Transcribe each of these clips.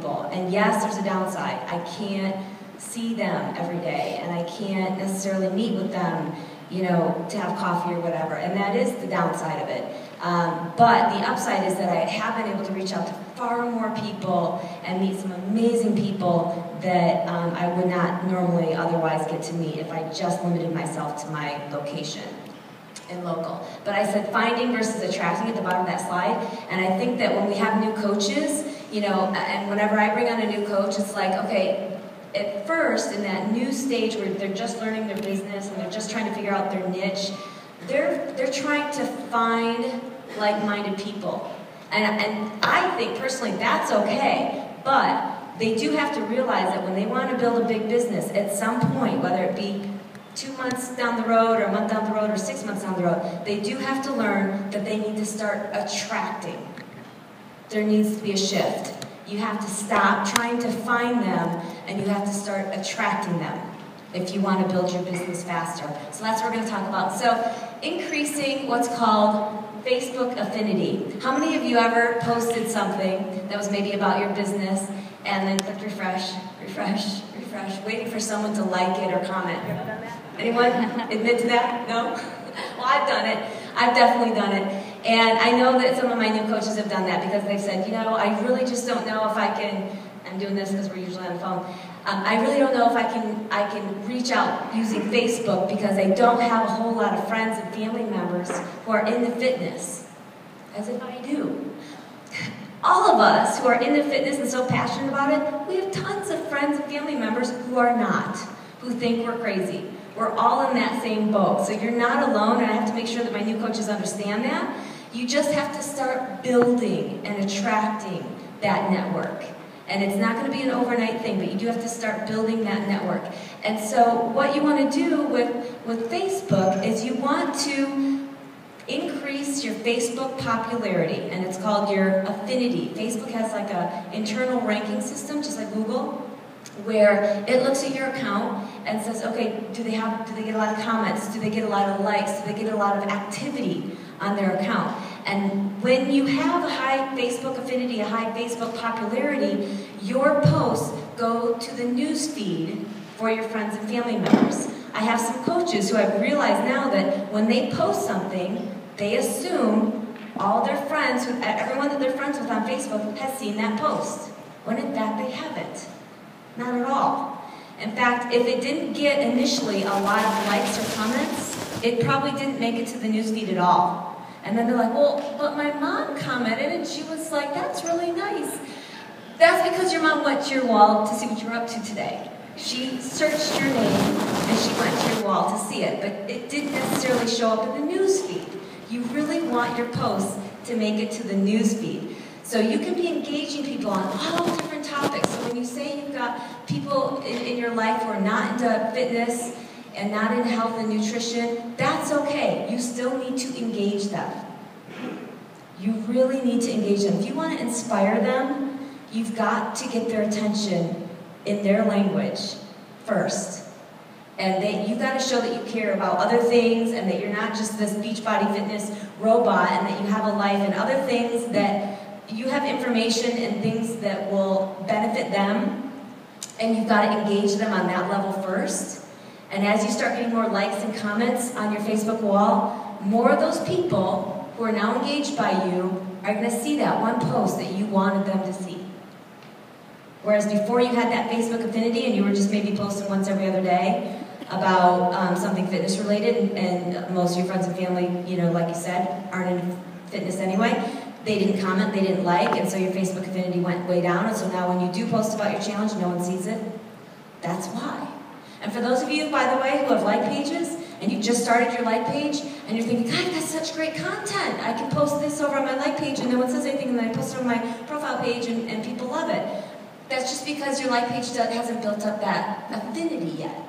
people. And yes, there's a downside. I can't see them every day, and I can't necessarily meet with them, you know, to have coffee or whatever. And that is the downside of it. But the upside is that I have been able to reach out to far more people and meet some amazing people that I would not normally otherwise get to meet if I just limited myself to my location and local. But I said finding versus attracting at the bottom of that slide, and I think that when we have new coaches, you know, and whenever I bring on a new coach, it's like, okay, at first, in that new stage where they're just learning their business and they're just trying to figure out their niche, they're trying to find like-minded people. And I think, personally, that's okay, but they do have to realize that when they want to build a big business, at some point, whether it be 2 months down the road, or a month down the road, or 6 months down the road, they do have to learn that they need to start attracting. There needs to be a shift. You have to stop trying to find them, and you have to start attracting them if you want to build your business faster. So that's what we're going to talk about. So, increasing what's called Facebook affinity. How many of you ever posted something that was maybe about your business and then clicked refresh, refresh, refresh, waiting for someone to like it or comment? Have you ever done that? Anyone admit to that? No? Well, I've done it. I've definitely done it. And I know that some of my new coaches have done that because they've said, you know, I really just don't know if I can, I'm doing this because we're usually on the phone, I really don't know if I can reach out using Facebook because I don't have a whole lot of friends and family members who are into fitness. As if I do. All of us who are into fitness and so passionate about it, we have tons of friends and family members who are not, who think we're crazy. We're all in that same boat. So you're not alone, and I have to make sure that my new coaches understand that. You just have to start building and attracting that network. And it's not going to be an overnight thing, but you do have to start building that network. And so what you want to do with Facebook is you want to increase your Facebook popularity, and it's called your affinity. Facebook has like an internal ranking system, just like Google, where it looks at your account and says, okay, do they get a lot of comments? Do they get a lot of likes? Do they get a lot of activity on their account? And when you have a high Facebook affinity, a high Facebook popularity, your posts go to the news feed for your friends and family members. I have some coaches who I've realized now that when they post something, they assume all their friends, everyone that they're friends with on Facebook has seen that post. When in fact they haven't. Not at all. In fact, if it didn't get initially a lot of likes or comments, it probably didn't make it to the newsfeed at all. And then they're like, well, but my mom commented and she was like, that's really nice. That's because your mom went to your wall to see what you were up to today. She searched your name and she went to your wall to see it, but it didn't necessarily show up in the newsfeed. You really want your posts to make it to the newsfeed. So you can be engaging people on all different topics. So when you say you've got people in your life who are not into fitness and not into health and nutrition, that's okay. You still need to engage them. You really need to engage them. If you want to inspire them, you've got to get their attention in their language first. And you've got to show that you care about other things and that you're not just this Beachbody Fitness robot and that you have a life and other things that you have information and things that will benefit them, and you've got to engage them on that level first. And as you start getting more likes and comments on your Facebook wall, more of those people who are now engaged by you are going to see that one post that you wanted them to see. Whereas before you had that Facebook affinity and you were just maybe posting once every other day about something fitness related, and most of your friends and family, you know, like you said, aren't in fitness anyway. They didn't comment, they didn't like, and so your Facebook affinity went way down, and so now when you do post about your challenge, no one sees it. That's why. And for those of you, by the way, who have like pages, and you just started your like page, and you're thinking, God, that's such great content. I can post this over on my like page, and no one says anything, and then I post it on my profile page, and people love it. That's just because your like page hasn't built up that affinity yet.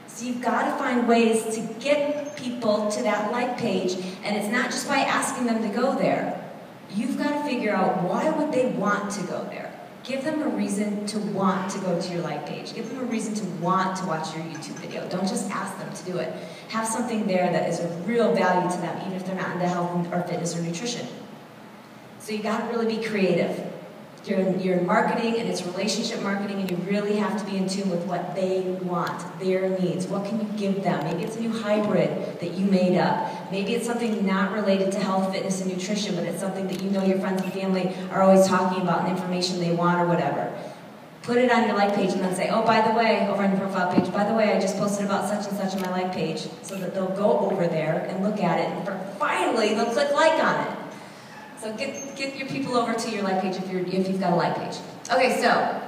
So you've got to find ways to get people to that like page, and it's not just by asking them to go there. You've got to figure out why would they want to go there. Give them a reason to want to go to your like page. Give them a reason to want to watch your YouTube video. Don't just ask them to do it. Have something there that is of real value to them, even if they're not into health or fitness or nutrition. So you've got to really be creative. You're in marketing, and it's relationship marketing, and you really have to be in tune with what they want, their needs. What can you give them? Maybe it's a new hybrid that you made up. Maybe it's something not related to health, fitness, and nutrition, but it's something that you know your friends and family are always talking about and information they want or whatever. Put it on your like page and then say, oh, by the way, over on your profile page, by the way, I just posted about such and such on my like page, so that they'll go over there and look at it, and finally they'll click like on it. So get your people over to your like page if you've got a like page. Okay, so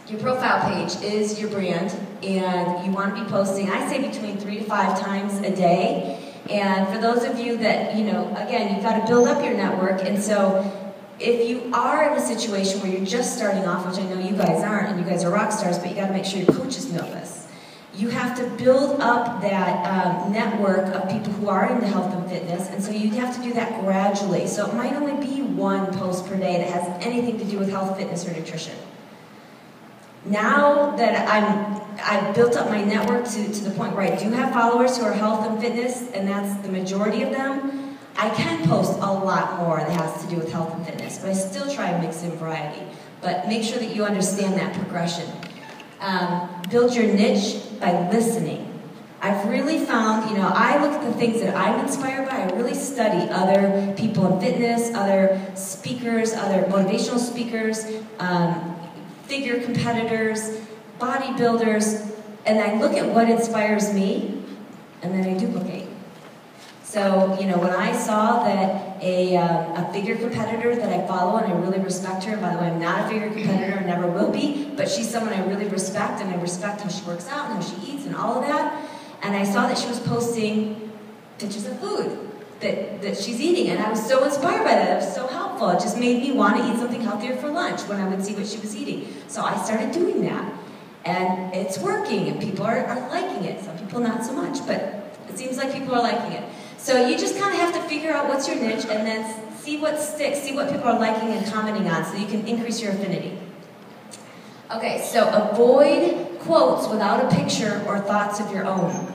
your profile page is your brand, and you want to be posting, I say, between 3 to 5 times a day. And for those of you that, again, you've got to build up your network, and so if you are in a situation where you're just starting off, which I know you guys aren't, and you guys are rock stars, but you got to make sure your coaches know this. You have to build up that network of people who are into health and fitness, and so you have to do that gradually. So it might only be 1 post per day that has anything to do with health, fitness, or nutrition. Now that I've built up my network to the point where I do have followers who are health and fitness, and that's the majority of them, I can post a lot more that has to do with health and fitness, but I still try and mix in variety. But make sure that you understand that progression. Build your niche by listening. I've really found, I look at the things that I'm inspired by. I really study other people in fitness, other speakers, other motivational speakers, figure competitors, bodybuilders, and I look at what inspires me, and then I duplicate. So, when I saw that a figure competitor that I follow, and I really respect her, by the way, I'm not a figure competitor and never will be, but she's someone I really respect, and I respect how she works out and how she eats and all of that, and I saw that she was posting pictures of food that she's eating, and I was so inspired by that. It was so helpful. It just made me want to eat something healthier for lunch when I would see what she was eating. So I started doing that, and it's working, and people are liking it. Some people not so much, but it seems like people are liking it. So you just kind of have to figure out what's your niche and then see what sticks, see what people are liking and commenting on so you can increase your affinity. Okay, so avoid quotes without a picture or thoughts of your own.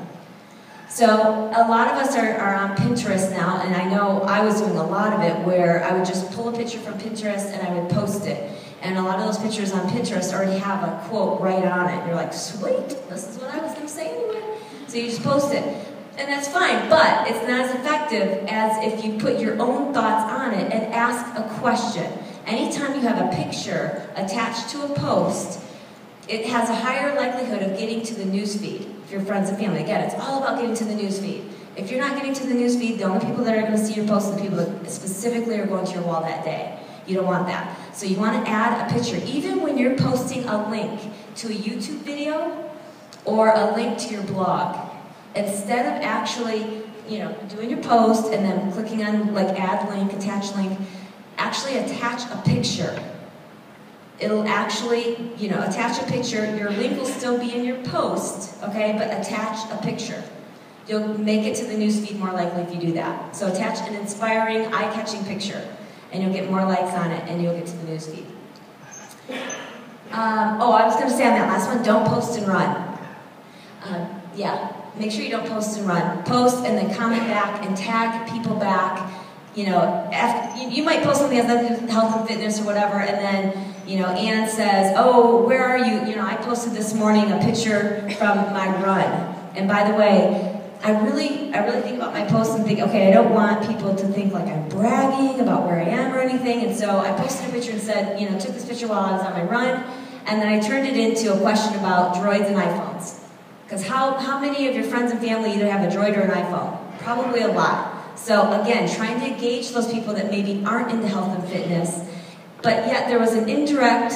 So a lot of us are on Pinterest now, and I know I was doing a lot of it where I would just pull a picture from Pinterest and I would post it. And a lot of those pictures on Pinterest already have a quote right on it. And you're like, sweet, this is what I was going to say anyway. So you just post it. And that's fine, but it's not as effective as if you put your own thoughts on it and ask a question. Anytime you have a picture attached to a post, it has a higher likelihood of getting to the newsfeed for your friends and family. Again, it's all about getting to the newsfeed. If you're not getting to the newsfeed, the only people that are going to see your post are the people that specifically are going to your wall that day. You don't want that. So you want to add a picture. Even when you're posting a link to a YouTube video or a link to your blog, instead of actually, doing your post and then clicking on like add link, attach link, actually attach a picture. It'll actually, attach a picture. Your link will still be in your post, okay, but attach a picture. You'll make it to the newsfeed more likely if you do that. So attach an inspiring, eye-catching picture, and you'll get more likes on it, and you'll get to the newsfeed. I was going to say on that last one, don't post and run. Make sure you don't post and run. Post and then comment back and tag people back. You might post something that has nothing to do with health and fitness or whatever, and then, Ann says, oh, where are you? I posted this morning a picture from my run. And by the way, I really think about my posts and think, okay, I don't want people to think like I'm bragging about where I am or anything, and so I posted a picture and said, took this picture while I was on my run, and then I turned it into a question about droids and iPhones. Because how many of your friends and family either have a Droid or an iPhone? Probably a lot. So again, trying to engage those people that maybe aren't into health and fitness, but yet there was an indirect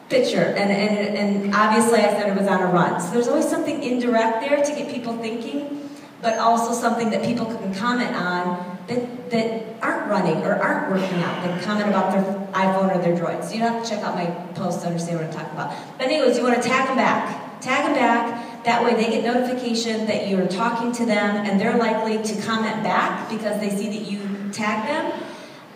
picture, and obviously I said it was on a run. So there's always something indirect there to get people thinking, but also something that people can comment on that aren't running or aren't working out. They can comment about their iPhone or their Droid. So you don't have to check out my post to understand what I'm talking about. But anyways, you want to tag them back. Tag them back. That way they get notification that you're talking to them, and they're likely to comment back because they see that you tag them.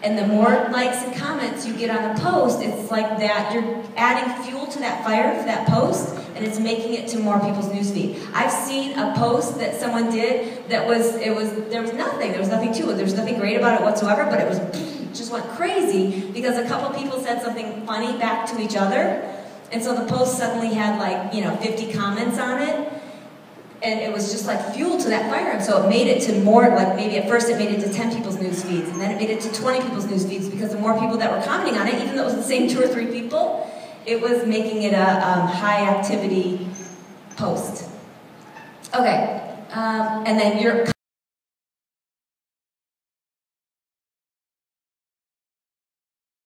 And the more likes and comments you get on a post, it's like that you're adding fuel to that fire for that post, and it's making it to more people's newsfeed. I've seen a post that someone did that there was nothing to it. There was nothing great about it whatsoever, but it was just went crazy because a couple people said something funny back to each other. And so the post suddenly had like, 50 comments on it. And it was just like fuel to that fire. And so it made it to more, like maybe at first it made it to 10 people's news feeds, and then it made it to 20 people's news feeds, because the more people that were commenting on it, even though it was the same 2 or 3 people, it was making it a high activity post. Okay, and then your